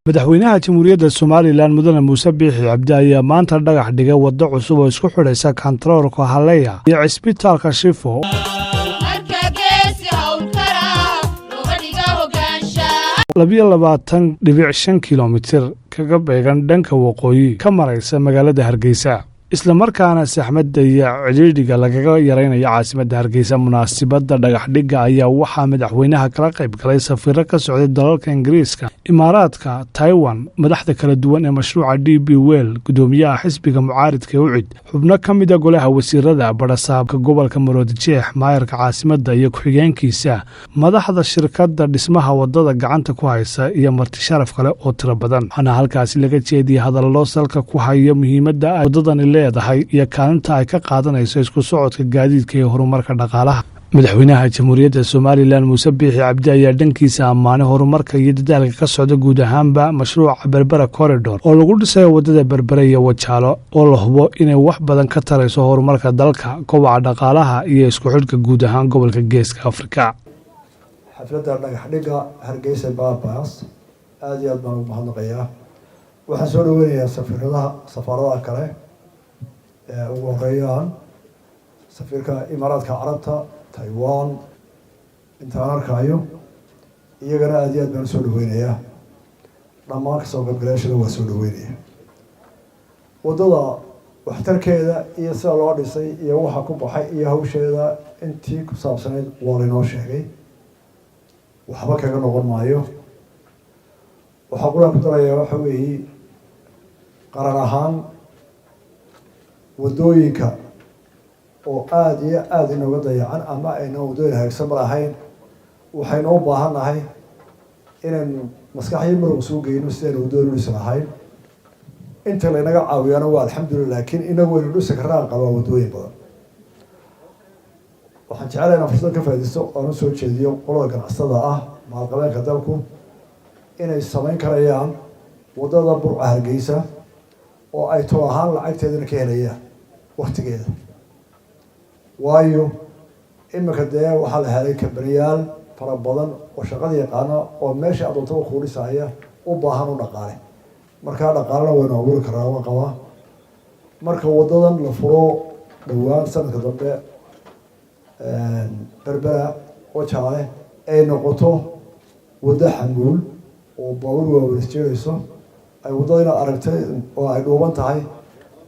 madaxweynaha jamhuuriyadda Soomaaliland mudane Muuse Biixi Cabdi ayaa maanta dhagax dhigay waddo cusub oo isku xidhaysa kantaroolka Haleya iyo cisbitaalka Shifo 22.5 kilomitir kaga beegan dhanka waqooyi ka maraysa magaalada Hargeysa isla markaana saxmadda iyo cidhiidhiga lagaga yareynayo caasimadda Hargeysa. munaasabadda dhagaxdhigga ayaa waxaa madaxweynaha kala qayb galay safiirro ka socday dalalka Ingiriiska, Imaaraadka, Taiwan, madaxda kala duwan ee mashruuca DP World, gudoomiyaha xisbiga mucaaridka UCID, xubno ka mid ah golaha wasiirada, barasaabka gobolka Maroodijeex, maayarka caasimadda iyo ku-xigeenkiisa, madaxda shirkadda dhismaha wadada gacanta ku haysa iyo marti sharaf kale oo tiro badan. waxaana halkaasi laga jeediyay hadallo salka ku haya muhiimadda wadadani leedahay iyo kaalinta ay ka qaadanayso isku socodka gaadiidka iyo horumarka dhaqaalaha. madaxweynaha jamhuuriyadda Soomaaliland Muuse Biixi Cabdi ayaa dhankiisa ammaanay horumarka iyo dadaalka ka socda guud ahaanba mashruuca Berbera Corridor oo lagu dhisayo wadada Berbera iyo Wajaalo oo la hubo inay wax badan ka tarayso horumarka dalka, kobaca dhaqaalaha iyo isku xidhka guud ahaan gobolka Geeska Afrika. xafladda dhagaxdhigga Hargeysa Bypass aad iyo aad baan ugu mahadnaqayaa. waxaan soo dhaweynayaa safaaradaha kale ugu horeeyaan safiirka Imaaraadka Carabta, Taiwan, intaan arkayo iyagana aad iyo aad baan soo dhaweynayaa. dhammaan kasoo qaybgalayaashana waa soo dhaweynaya. wadada waxtarkeeda iyo sida loo dhisay iyo waxa ku baxay iyo hawsheeda intii ku saabsanayd waa laynoo sheegay, waxba kaga noqon maayo. waxaa qura ku darayaa waxa weeye qaran ahaan wadooyinka oo aad iyo aad inooga dayacan ama ayna wadooyin hagaagsan ma lahayn. waxaynu u baahannahay inaynu maskaxyo marog soo geyno sidaynu wadooyin u dhisi lahayn. inta laynaga caawiyana waa alxamdulillah, laakiin inagu waynu dhisi karnaan qabaa wadooyin badan. waxaan jecelahay inaan fursad ka faa'iidaysto oon u soo jeediyo qolada ganacsatada ah maalqabeenka dalku inay samayn karayaan wadada Burca Hargeysa oo ay too ahaan lacagteedana ka helayaan waqtigeeda. waayo imika dee waxaa la helay kabaniyaal fara badan oo shaqada yaqaana oo meesha adoontada ku dhisaya u baahan u dhaqaale. markaa dhaqaalena waynu abuuri karaa waan qabaa. marka wadadan la furo dhowaan sanadka dambe Berbera Wajaale ay noqoto waddo xamuul oo baabuur waaweyn isjeedayso, ay wadada inaad aragtay oo ay dhuuban tahay,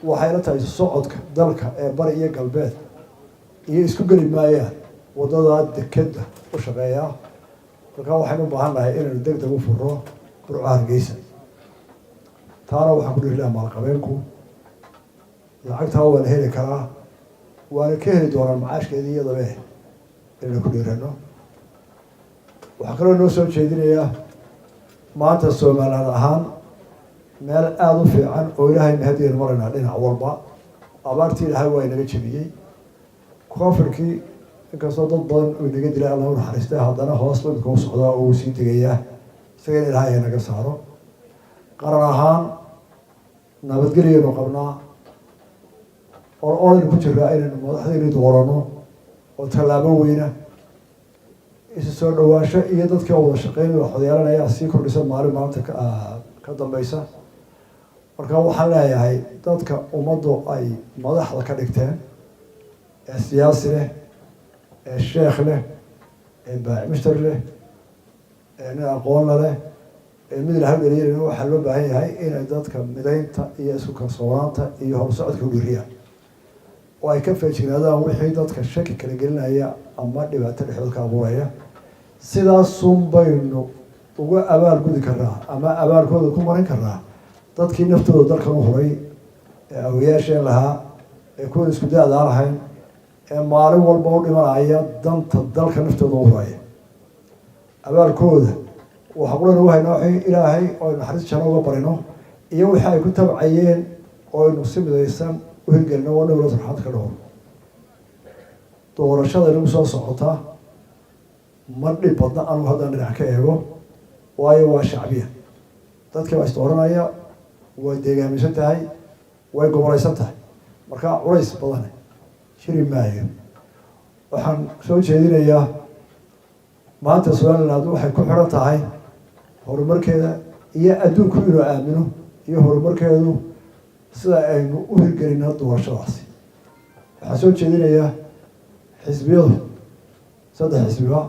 waxay la tahay socodka dalka ee bari iyo galbeed iyo isku geli maayaan wadada dekeda u shaqeeya. markaa waxaynu u baahan nahay inaynu degdeg u furo Burca Hargeysa. taana waxaan ku dhihi lahaa maalqabeenku lacagtaa waa la heli karaa, waana ka heli doonaan macaashkeedii iyadabe inaynu ku dhiirano. waxaa kaloo noo soo jeedinayaa maanta Somaliland ahaan meel aada u fiican oo ilaahay mahadiyeenu maraynaa dhinac walba. abaartii ilaahay waa inaga jebiyey. koonfurkii inkastoo dad badan uu inaga dilay alla u naxariistay, haddana hoos imika u socdaa oo uu sii degayaa. isaga in ilaahay ay naga saaro. qaran ahaan nabadgelyaynu qabnaa oo ku jiraa inaynu madaxdaynu doorano oo tallaabo weyna isu soo dhawaansho iyo dadkii wada shaqeynaya wax yeelanaya sii kordhisa maalin maalinta ka dambeysa. marka waxaan leeyahay dadka ummaddu ay madaxda ka dhigteen ee siyaasi leh, ee sheekh leh, ee baacimushtar leh, ee nin aqoon leh, ee mid ilahay dhaliyay, waxaa loo baahan yahay inay dadka midaynta iyo isku kalsoonaanta iyo horsocodka u dhiriyaan oo ay ka feejignaadaan wixii dadka shaki kala gelinaya ama dhibaato dhexdood ka abuuraya. sidaasun baynu uga abaal gudi karnaa ama abaalkooda ku marin karnaa dadkii naftooda dalkan u huray ee awliyaasheen lahaa ee kuwa isku da-daa lahayn ee maalin walba u dhimanaya danta dalka naftooda u huraya. abaalkooda waxa qulana wahaynaa wixii ilaahay oo naxariis jano uga barino iyo wixii ay ku tabcayeen oo aynu si midaysan u hirgelino waa dhowla sarxaad ka dhowr. doorashada inagu soo socotaa ma dhib badna anu haddaan dhinac ka eego, waayo waa shacbiya. dadkii baa isdooranaya, way deegaaminsan tahay, way gobolaysan tahay. markaa culays badan jiri maayo. waxaan soo jeedinayaa maanta Somaliland waxay ku xiran tahay horumarkeeda iyo adduunku inuu aamino iyo horumarkeedu sida aynu u hirgelino doorashadaasi waxaa soo jeedinayaa xisbiyadu 3 xisbiba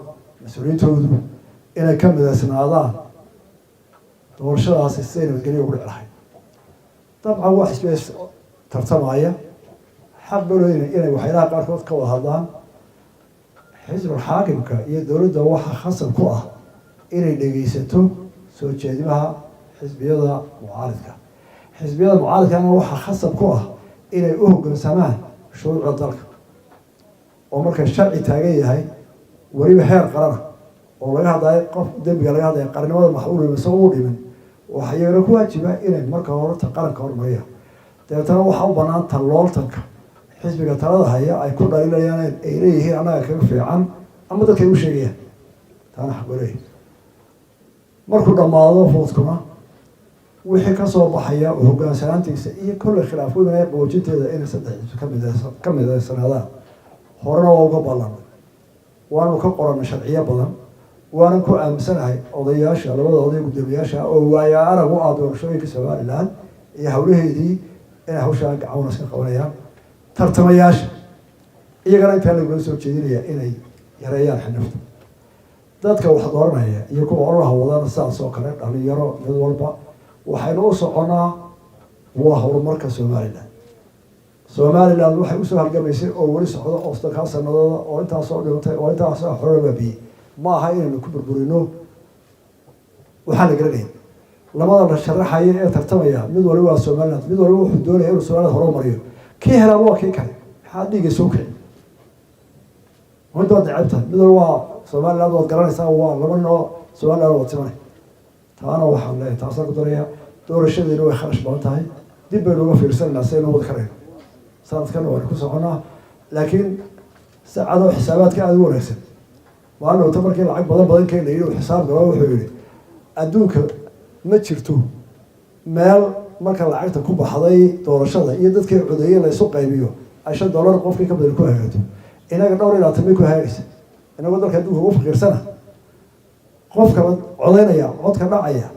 mas-uuliyiintoodu inay ka midaysnaadaan doorashadaasi siday nabadgelyo ugu dhici lahayd dabcan waa xisbiya tartamaya xaq balooyina inay waxyaalaha qaarkood ka wada hadlaan xisbul xaakimka iyo dowladda waxaa khasab ku ah inay dhegaysato soo jeedimaha xisbiyada mucaaridka xisbiyada mucaaridkana waxaa khasab ku ah inay u hoggaansamaan shuruucda dalka oo marka sharci taagan yahay weliba heer qarana oo laga hadlayo qof dembiga laga hadlaya qarnimada maxuul isagoo u dhimin waxaa iyagana ku waajiba inay marka hore qaranka hormariyaan dabeetana waxaa u bannaan tallooltanka xisbiga talada haya ay ku dhaliilayaan ay leeyihiin annaga kaga fiican ama dadkay u sheegayaan taana xaq waleey markuu dhammaado foodkuna wixii ka soo baxaya hoggaansanaantiisa iyo kolley khilaafooyinaya qaboojinteeda inay 3 xisbi ka midaysanaadaan horena waa uga ballan waanu ka qoranay sharciyo badan waanan ku aaminsanahay odayaasha labada oday guddoomiyaasha oo waaya arag u ah doorashooyinka Somaliland iyo hawlaheedii inay hawshaa gacan iska qabanayaan tartamayaasha iyagana inta lagu soo jeedinaya inay yareeyaan xanafta dadka wax dooranaya iyo kuwa ololaha wadana saas oo kale dhalinyaro mid walba waxaynu u soconaa waa horumarka Somaliland waxay u soo halgamaysay oo wali socdo oo 3 sanadooda oo intaas oo dhintay oo intaas oo xoraba bi ma aha inaynu ku burburino waxaa la garanayay labada la sharaxaya ee tartamaya mid waliba waa Somaliland mid waliba wuxuu doonayaa inuu Somaliland horumariyo kii hela waa kii kale maxaa dhiga soo kicin wada dacabta mid waliba Somaliland waa garanaysaa waa laba noo Somaliland waa timaay taana waxaan leeyahay taasoo ku daraya doorashadeena way kharash badan tahay dib baynu uga fiirsanaa si aynu wada karayno sanadkan waa ku soconaa laakiin saacado xisaabaadka aad u wanaagsan waana uu tamarkii lacag badan keenay oo xisaab galo wuxuu yiri adduunka ma jirto meel marka lacagta ku baxday doorashada iyo dadkii codeeyay la isku qaybiyo $5 qofkii ka badan ku hagaagto inaga dhowr ilaa 10 ku hagaagaysa inaga dalka adduunka ugu faqiirsana qofka codeynaya codka dhacaya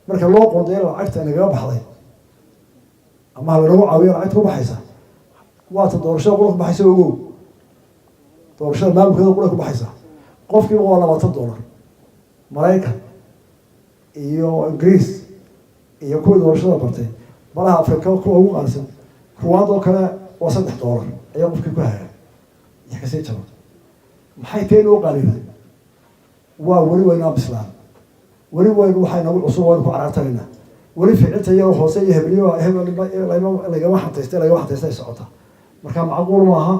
marka loo qoondeeyo lacagta inaga baxday ama lagu caawiyo lacagta ku baxaysa waa doorashada qofka baxaysa ugu doorashada maamulkeeda qofka ku baxaysa qofkii waa $20 Mareykan iyo Ingiriis iyo kuwa doorashada bartay malaha Afrika kuwa ugu qaalisan Rwanda oo kale waa $3 ayaa qofkii ku haya yakasii jabo maxay teen oo qaalisan waa wali wayna bislaan wali wayna waxay nagu cusub waan ku carartayna wali ficilta yar hoose iyo hebel laga xantaystay socota marka macquul ma aha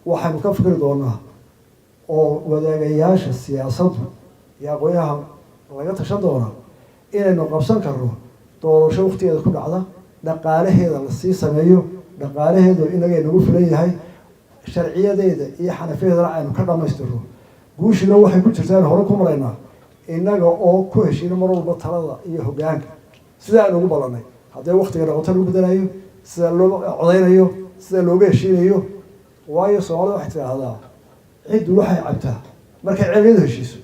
waxaanu ka fikir doonaa oo wadaagayaasha siyaasaddu iyo aqoonyaha laga tashan doona inaynu qabsan karno doorasho waqtigeeda ku dhacda dhaqaalaheeda la sii sameeyo dhaqaalaheedu inaga nagu filan yahay sharciyadeeda iyo xanafiyadeeda aynu ka dhamaystirno guushina waxay ku jirtaa hore ku maraynaa inaga oo ku heshiina mar walba talada iyo hoggaanka sida aan ugu balanay haddii waqtiga noqoto lagu bedelayo sida loo codeynayo sida looga heshiinayo waayo Soomaalida waxay tiraahdaa cid waxay cabtaa markay cilmidu heshiiso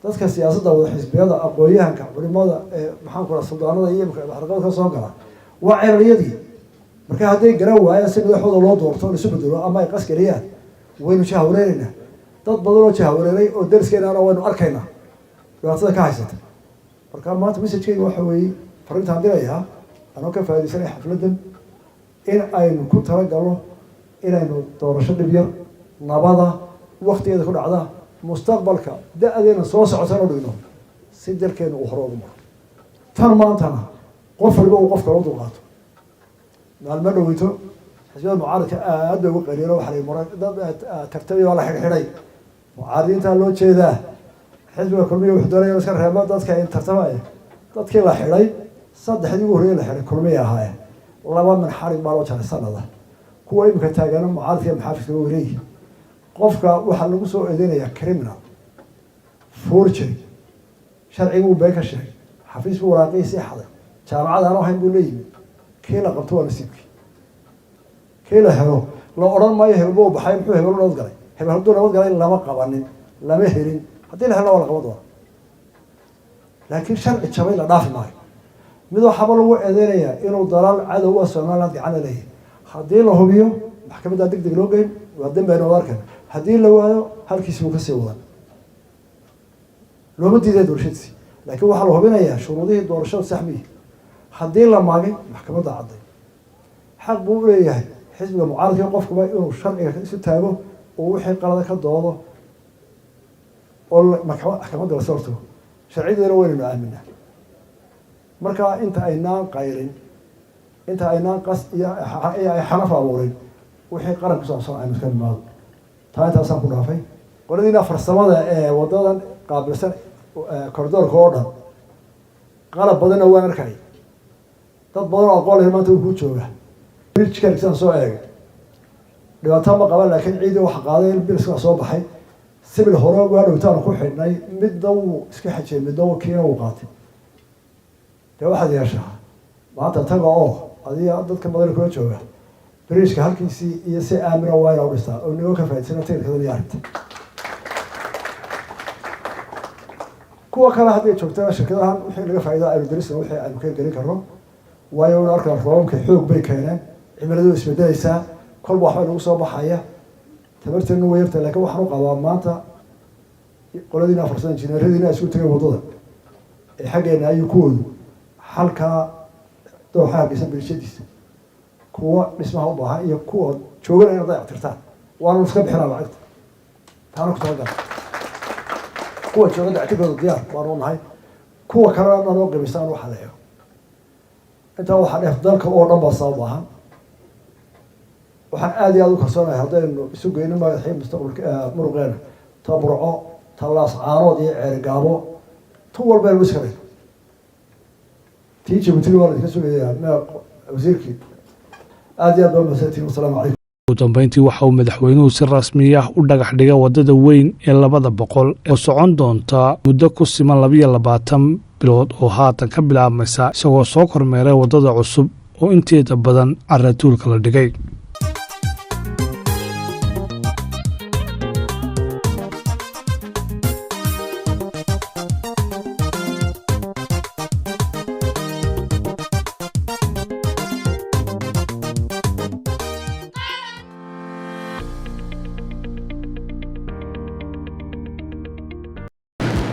dadka siyaasadda wada xisbiyada aqoonyahanka culimada maxaan ku raasay suldaanada iyo xarqada ka soo gala waa cilmiyadii marka hadday garan waayaan si madaxooda loo doorto la isu bedelo ama ay qaskariyaan waynu jahwareerina dad badan oo jahwareeray oo darskeena waynu arkaynaa dhibaatada ka haysata marka maanta message-kayga waxa weeye fariintaan dirayaa anoo ka faa'iideysanay xafladan in aynu ku talagalno inaynu doorasho dhib yar nabada waqtigeeda ku dhacda mustaqbalka da'adeena soo socotana dhigno si dalkeenu u hor ugu maro tan maantana qof walba uu qof kale u dulqaato maalmo dhoweyto xisbiyada mucaaradka aad bay ugu qaliilo waxa la maray dad tartamay waa la xidhay mucaaradiinta loo jeedaa xisbiga kulmiye wuxuu doonaya iska reebo dadka ay tartamaya dadkii la xidhay saddexdii ugu horreeyay la xidhay kulmiye ahaayeen laba min xarig baa loo jaray sanada kuwa imika taagana mucaaradka maxaafiska ugu wareegay qofka waxaa lagu soo eedeynayaa criminal forgery sharciga uu been ka sheegay xafiis buu waraaqiisii xaday jaamacad aan ahayn buu leeyihi kii la qabto waa nasiibkii kii la helo la odhan maayo hebel buu baxay muxuu hebel nabad galay hebel hadduu nabad galay lama qabanin lama helin haddii la helna waa la qaban doona laakiin sharci jabay la dhaafi maayo mid waxaba lagu eedeynaya inuu dalaal cadow ah Soomaaliland gacan leeyahay haddii la hubiyo maxkamadda degdeg loo geyn waa dambeyn oo arkan haddii la waayo halkiisa uu ka sii wadan looma diiday doorashadiisi laakiin waxaa la hubinayaa shuruudihii doorashada saxmii haddii la maagay maxkamadda cadday xaq buu u leeyahay xisbiga mucaaradka qofkuba inuu sharciga isu taago oo wixii qalada ka doodo oo maxkamadda la saarto sharciyadeena weynaynu aaminaa marka inta aynaan qayrin inta aynaan qas iyo ay xanaf abuurin wixii qaran ku saabsan aynu iska nimaado taa intaasaan ku dhaafay qoladiina farsamada ee wadadan qaabilsan koridoorka oo dhan qalab badanna waan arkay dad badan oo aqoon leh maanta uu ku jooga bridge-kan isaan soo eegay dhibaato ma qaban laakiin ciidii waxa qaaday bilska soo baxay sibil hore waa dhowtaan ku xidhnay midna wuu iska xajiyay midna wuu kiina uu qaatay dee waxaad yeeshaa maanta taga oo adiga dadka badan kula jooga bridge-ka halkiisii iyo si aamina waa inaa u dhistaa oo nigo ka faa'iidsana tirkada iyo arrinta kuwa kale haddii joogtana shirkadahan wixii laga faa'iido aynu darisna wixii aynu ka gelin karno waayo in arkaa roobabka xoog bay keeneen cimiladu isbedelaysaa kolba waxbaa nagu soo baxaya tabarteenu way yartahay laakiin waxaan u qabaa maanta qoladiina farsada injineeradiina isku tagay waddada ee xaggeena ayuu kuwoodu halkaa dooxa hargeysa bilishadiisa kuwa dhismaha u baahan iyo kuwa joogana inay dayactirtaan waanu iska bixinaa lacagta taana ku talagala kuwa jooga dayactirkooda diyaar waanu nahay kuwa kalena nanoo qimistaan waxa la eego intaa waxaa dheef dalka oo dhan baa sabab ahan waxaan aad iyo aad u kalsoonahay haddaynu isu geyno madaxii mustaqbalka muruqeena taburco tallaas caanood iyo ceerigaabo tu walbaynu iska dhig tii jabuutina waa la iska sugayaa wasiirkii aad iyo aad baa mahadsantihiin wasalaamu calaykum ugu dambeyntii waxa uu madaxweynuhu si rasmi ah u dhagax dhigay waddada weyn ee 200 oo socon doonta muddo ku siman 22 bilood oo haatan ka bilaabmaysa isagoo soo kormeeray waddada cusub oo inteeda badan caratuulka la dhigay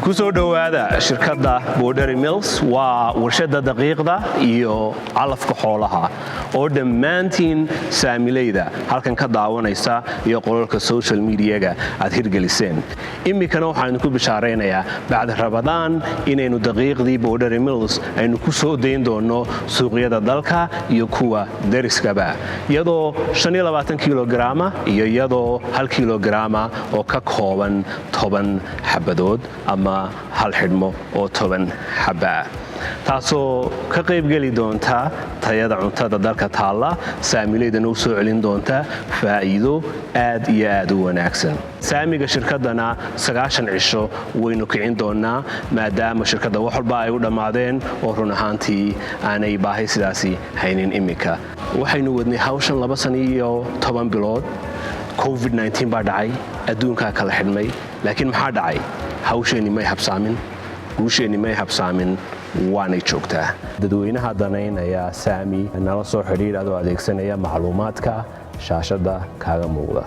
kusoo dhawaada shirkadda Borderi Mills waa warshada daqiiqda iyo calafka xoolaha oo dhammaantiin saamilayda halkan ka daawanaysa iyo qolalka social media-ga aad hirgeliseen imikana waxaan ku bishaareynayaa bacda Ramadaan inaynu daqiiqdii Borderi Mills aynu ku soo deyn doono suuqyada dalka iyo kuwa dariskaba iyadoo 25 kilogram iyo iyadoo 1 kilogram oo ka kooban 10 xabadood ama hal xidhmo oo 10 xaba taasoo ka qayb gali doonta tayada cuntada dalka taala saamileedana u soo celin doonta faa'iido aad iyo aad u wanaagsan saamiga shirkadana 9 cisho waynu kicin doonaa maadaama shirkadda wax walba ay u dhamaadeen oo run ahaantii aanay baahi sidaasi haynin imika waxaynu wadnay hawshan 2 sano iyo 10 bilood COVID-19 baa dhacay adduunka kala xidhmay laakiin maxaa dhacay hawsheeni may habsaamin guusheeni may habsaamin waanay joogtaa dadweynaha danaynaya saami nala soo xidhiidh adoo adeegsanaya macluumaadka shaashada kaaga muuqda